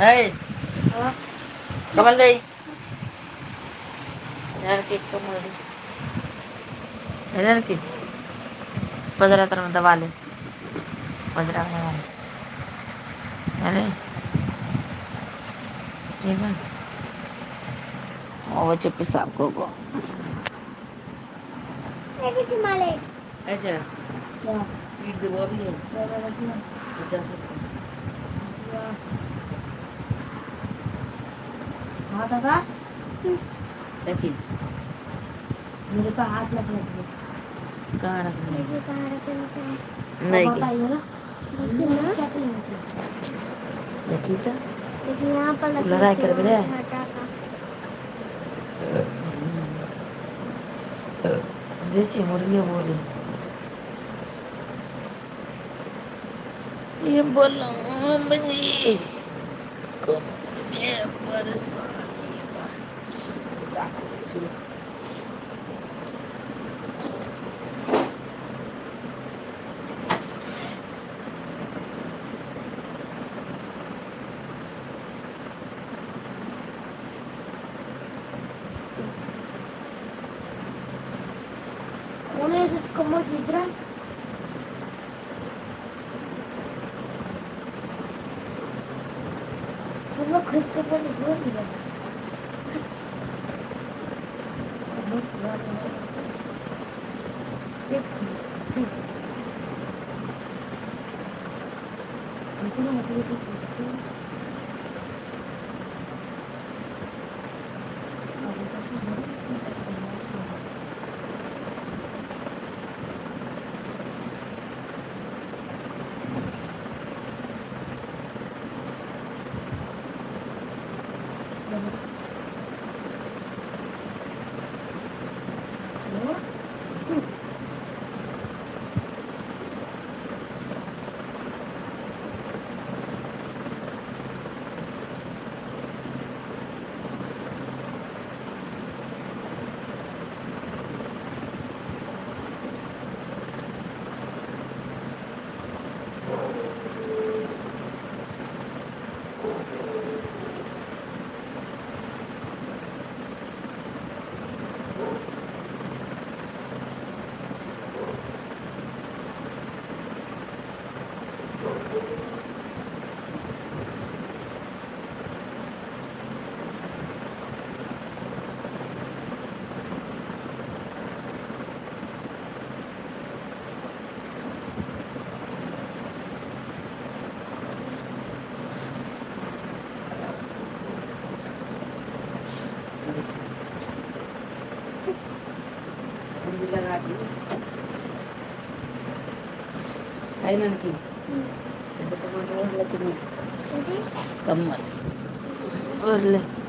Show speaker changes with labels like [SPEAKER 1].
[SPEAKER 1] Hey, kamal day. Yan cake ko mo. Yan cake. Padala tayo ng tawali. Padala ka naman. Yan eh. Yan. Oh, बच्चे पेशाब को अच्छा ईट दे वो भी है
[SPEAKER 2] हाँ दादा
[SPEAKER 1] देखिए
[SPEAKER 2] मेरे पे हाथ लग रहा है
[SPEAKER 1] कहाँ रखना है
[SPEAKER 2] नहीं
[SPEAKER 1] नहीं क्या देखिए तो
[SPEAKER 2] लेकिन यहाँ पर
[SPEAKER 1] लड़ाई कर रहे हैं जैसे मुर्गियाँ बोले ये बोलो मम्मी कमर में परेशानी
[SPEAKER 2] उन्हें कमर खींच रहा है हम लोग खुद के ऊपर निकल दिया
[SPEAKER 1] लगा दी है ना की ऐसे कमर और लेकिन कमर और ले